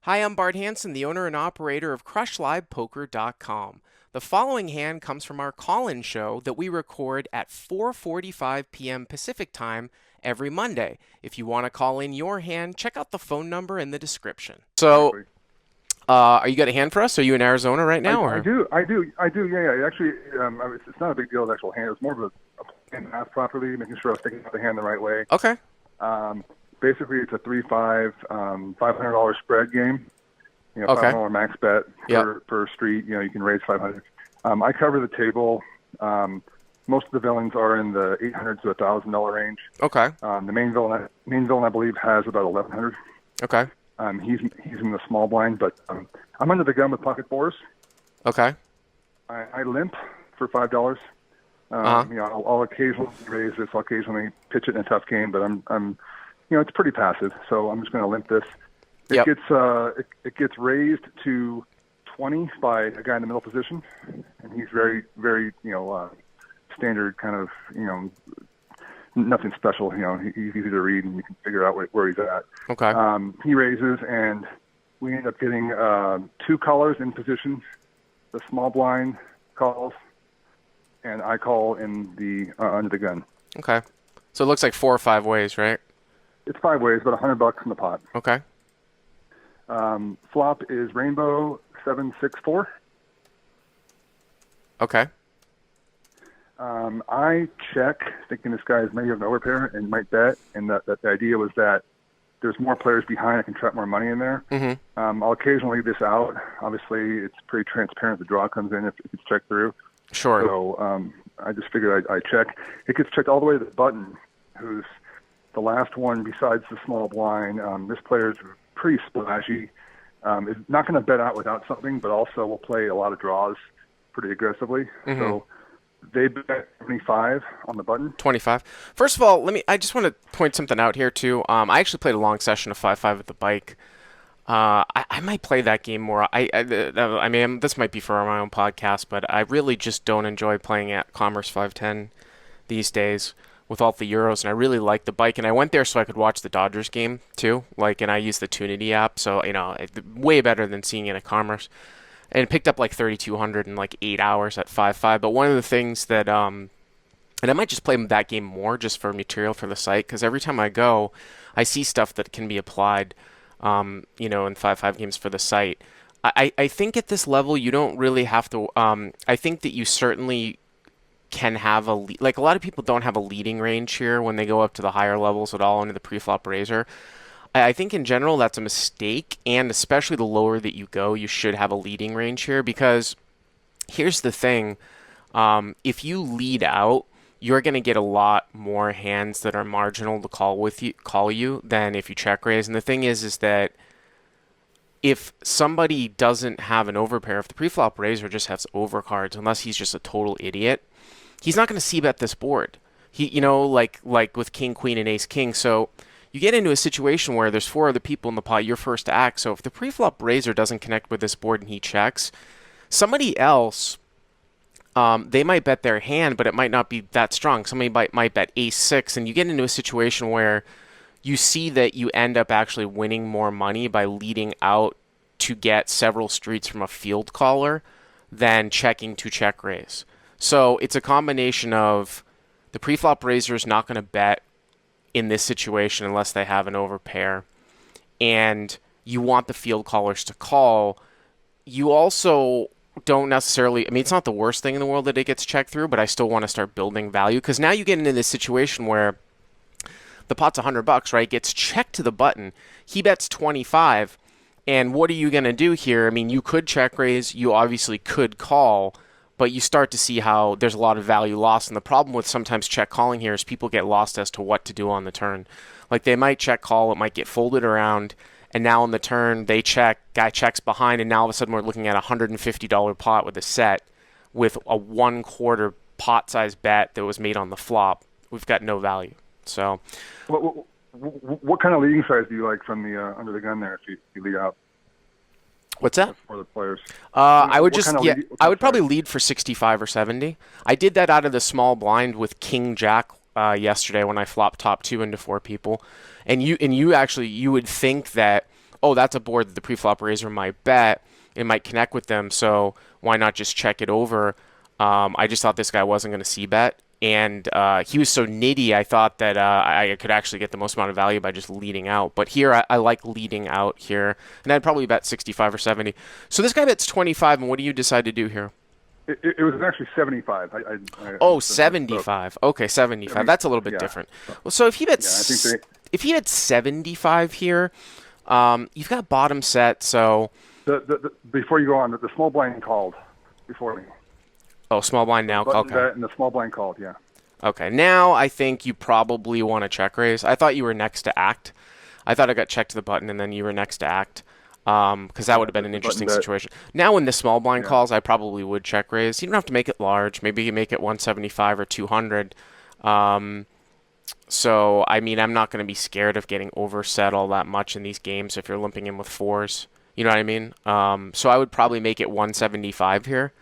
Hi, I'm Bart Hanson, the owner and operator of CrushLivePoker.com. The following hand comes from our call-in show that we record at 4:45 p.m. Pacific Time every Monday. If you want to call in your hand, check out the phone number in the description. So, Exactly. are you got a hand for us? Are you in Arizona right I, now, I or? do, I do, I do. Yeah, yeah. Actually, it's not a big deal with actual hand. It's more of a hand math properly, making sure I was taking out the hand the right way. Okay. Um, Basically, it's a 3-5, $500 spread game. Okay. $500 max bet Yep. per street. You can raise 500. I cover the table. Most of the villains are in the $800 to $1,000 range. Okay. The main villain, I believe, has about 1,100. Okay. He's in the small blind, but I'm under the gun with pocket fours. Okay. I limp for $5. I'll occasionally raise this. I'll occasionally pitch it in a tough game, but I'm it's pretty passive. So I'm just going to limp this. It Yep. gets it gets raised to 20 by a guy in the middle position, and he's very very standard kind of nothing special. He's easy to read, and you can figure out where he's at. Okay. He raises, and we end up getting two callers in position. The small blind calls, and I call in the under the gun. Okay. So it looks like 4 or 5 ways, right? It's 5 ways, but $100 in the pot. Okay. Flop is Rainbow 764. Okay. I check, thinking this guy is maybe an overpair and might bet, and that the idea was that there's more players behind. I can trap more money in there. Mm-hmm. I'll occasionally leave this out. Obviously, it's pretty transparent. The draw comes in if it's checked through. Sure. So I just figured I check. It gets checked all the way to the button, who's the last one besides the small blind. This player's pretty splashy. Is not going to bet out without something, but also will play a lot of draws pretty aggressively. Mm-hmm. So they bet 25 on the button. 25. First of all, I just want to point something out here too. I actually played a long session of 5-5 at the bike. I might play that game more. I mean, this might be for my own podcast, but I really just don't enjoy playing at Commerce 510 these days with all the Euros, and I really like the bike. And I went there so I could watch the Dodgers game too, and I used the Tunity app, so way better than seeing it at Commerce. And it picked up like 3,200 in like 8 hours at 5-5. But one of the things that and I might just play that game more just for material for the site, because every time I go, I see stuff that can be applied, in 5-5 games for the site. I think at this level you don't really have to. I think that you certainly can have a lot of people don't have a leading range here when they go up to the higher levels at all into the preflop razor. I think in general that's a mistake, and especially the lower that you go, you should have a leading range here, because here's the thing. If you lead out, you're going to get a lot more hands that are marginal to call you than if you check raise. And the thing is that if somebody doesn't have an overpair, if the preflop raiser just has overcards, unless he's just a total idiot, he's not going to c-bet this board. Like with king, queen, and ace, king. So you get into a situation where there's 4 other people in the pot, you're first to act. So if the preflop raiser doesn't connect with this board and he checks, somebody else, they might bet their hand, but it might not be that strong. Somebody might bet ace-6, and you get into a situation where you see that you end up actually winning more money by leading out to get several streets from a field caller than checking to check raise. So it's a combination of the preflop raiser is not going to bet in this situation unless they have an overpair, and you want the field callers to call. You also don't necessarily, it's not the worst thing in the world that it gets checked through, but I still want to start building value, because now you get into this situation where the pot's $100, right? Gets checked to the button. He bets 25, and what are you going to do here? You could check raise. You obviously could call, but you start to see how there's a lot of value lost. And the problem with sometimes check calling here is people get lost as to what to do on the turn. Like they might check call, it might get folded around, and now on the turn they check, guy checks behind, and now all of a sudden we're looking at a $150 pot with a set with a 1/4 pot size bet that was made on the flop. We've got no value. So What kind of leading size do you like from the under the gun there if you lead out? What's that? For the players. I would I would probably size? lead for 65 or 70. I did that out of the small blind with King Jack yesterday when I flopped top 2 into 4 people. And you would think that oh, that's a board that the preflop raiser might bet. It might connect with them, so why not just check it over? I just thought this guy wasn't going to see bet, and he was so nitty. I thought that I could actually get the most amount of value by just leading out. But here, I like leading out here, and I'd probably bet 65 or 70. So this guy bets 25, and what do you decide to do here? It was actually 75. Oh, 75. Okay, 75. That's a little bit Yeah. different. Well, so if he Yeah, I think bets if he had 75 here, you've got bottom set. So before you go on, the small blind called before me. oh, small blind now. Button Okay. bet and the small blind called. Yeah. Okay. Now I think you probably want to check raise. I thought you were next to act. I thought I got checked to the button and then you were next to act. Because that would have been an The button interesting bet. situation. Now, when the small blind Yeah. calls, I probably would check raise. You don't have to make it large. Maybe you make it 175 or 200. So, I mean, I'm not going to be scared of getting overset all that much in these games if you're limping in with fours. You know what I mean? So I would probably make it 175 here.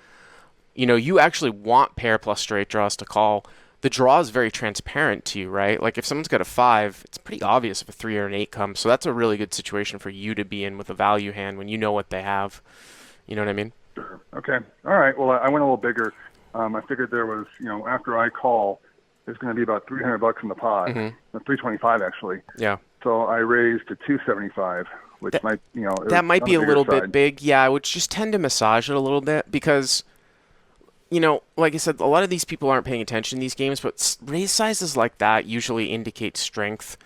You know, you actually want pair plus straight draws to call. The draw is very transparent to you, right? Like if someone's got a 5, it's pretty obvious if a 3 or an 8 comes. So that's a really good situation for you to be in with a value hand when you know what they have. You know what I mean? Sure. Okay. All right. Well, I went a little bigger. I figured there was, after I call, there's going to be about $300 in the pot, 325 actually. Yeah. So I raised to 275, which might, That might on be the a bigger little side. bit big. Yeah, I would just tend to massage it a little bit because, like I said, a lot of these people aren't paying attention in these games, but raise sizes like that usually indicate strength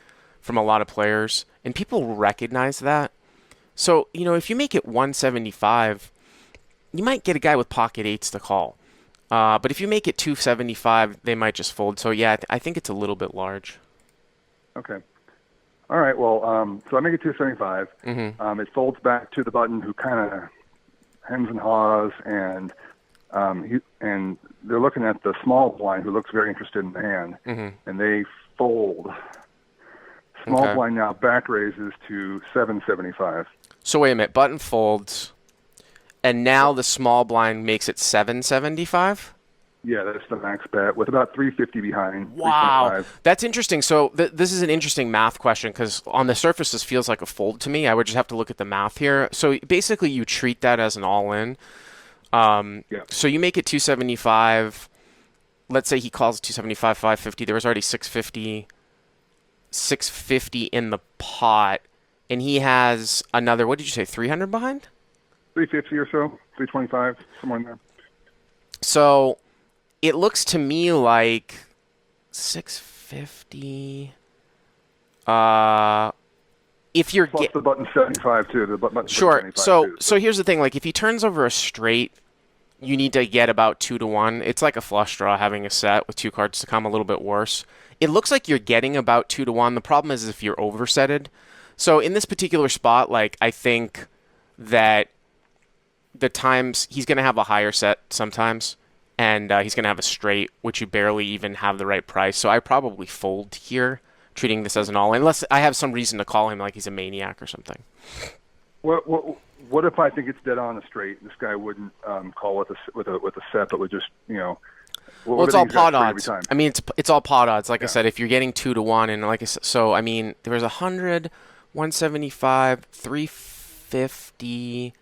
from a lot of players, and people recognize that. So, if you make it 175, you might get a guy with pocket eights to call. But if you make it 275, they might just fold. So, yeah, I think it's a little bit large. Okay. All right. Well, so I make it 275. It folds back to the button who kind of hems and haws, and they're looking at the small blind who looks very interested in the hand, and they fold. Small Okay. blind now back raises to 775. So, wait a minute. Button folds, and now the small blind makes it 775? Yeah, that's the max bet with about 350 behind. Wow, 325. that's interesting. So this is an interesting math question because on the surface this feels like a fold to me. I would just have to look at the math here. So basically you treat that as an all-in. Yeah. So you make it 275. Let's say he calls it 275, 550. There was already 650 in the pot, and he has another, what did you say, 300 behind? 350 or so, 325, somewhere in there. So it looks to me like 650. If you're Plus the button 75 too. The button sure. 75 So too. so here's the thing. Like if he turns over a straight, you need to get about 2-1. It's like a flush draw having a set with 2 cards to come, a little bit worse. It looks like you're getting about 2-1. The problem is if you're oversetted. So in this particular spot, like I think that the times he's going to have a higher set sometimes, and he's going to have a straight, which you barely even have the right price. So I probably fold here, treating this as an all-in, unless I have some reason to call him like he's a maniac or something. What if I think it's dead on a straight? This guy wouldn't call with a set, but would just Well, it's all pot every odds. time. I mean, it's all pot odds. Like I said, if you're getting 2-1, and like I said, so I mean, there was 100, 175, 350,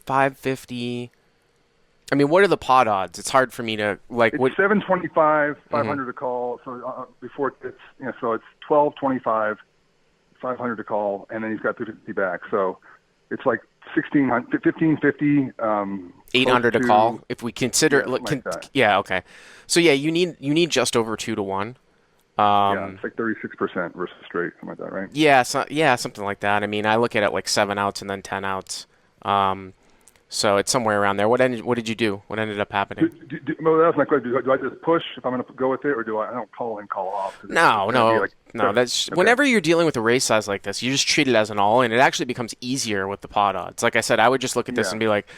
550. I mean, what are the pot odds? It's hard for me to like. It's What? 725, 500 to call. So before it's so it's 1225, 500 to call, and then he's got 250 back. So it's like 1550. 800 to close call if we consider. Yeah, something like that. Yeah. Okay. So yeah, you need just over 2-1. Yeah, it's like 36% versus straight, something like that, right? Yeah, something like that. I mean, I look at it like 7 outs and then 10 outs. So it's somewhere around there. What did you do? What ended up happening? Well, that was my question. Do I just push if I'm going to go with it, or do I don't call and call off? No. That's Okay. whenever you're dealing with a race size like this, you just treat it as an all, and it actually becomes easier with the pot odds. Like I said, I would just look at this Yeah. and be like,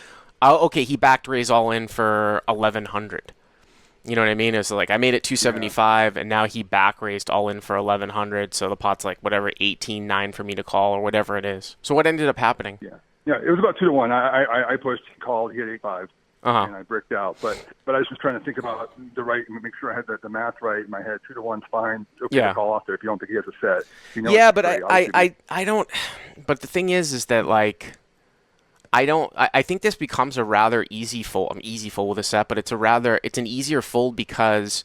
oh, okay, he backed raise all in for 1100. You know what I mean? It's like I made it 275, and now he back raised all in for 1100. So the pot's like whatever 18-9 for me to call or whatever it is. So what ended up happening? Yeah, it was about 2-1. I pushed, he called, he had 8-5. Uh-huh. and I bricked out. But I was just trying to think about the right, make sure I had the math right in my head. 2-1's fine. Okay to Yeah. call off there if you don't think he has a set. If you know it's Yeah, but straight, obviously. I don't. But the thing is that like I don't. I think this becomes a rather easy fold. I'm easy fold with a set, but it's an easier fold because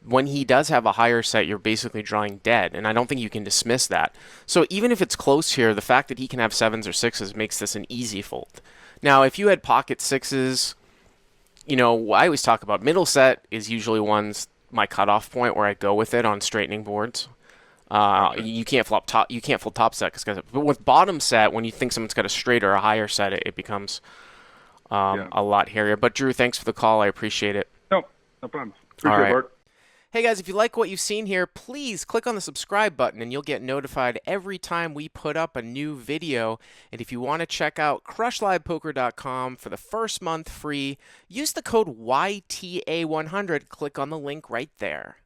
when he does have a higher set, you're basically drawing dead, and I don't think you can dismiss that. So even if it's close here, the fact that he can have sevens or sixes makes this an easy fold. Now, if you had pocket sixes, I always talk about middle set is usually one's my cutoff point where I go with it on straightening boards. Gotcha. You can't flop top. You can't fold top set, but with bottom set, when you think someone's got a straight or a higher set, it becomes Yeah. a lot hairier. But Drew, thanks for the call. I appreciate it. No, no problem. All Appreciate it, right. Bart. Hey guys, if you like what you've seen here, please click on the subscribe button and you'll get notified every time we put up a new video. And if you want to check out crushlivepoker.com for the first month free, use the code YTA100. Click on the link right there.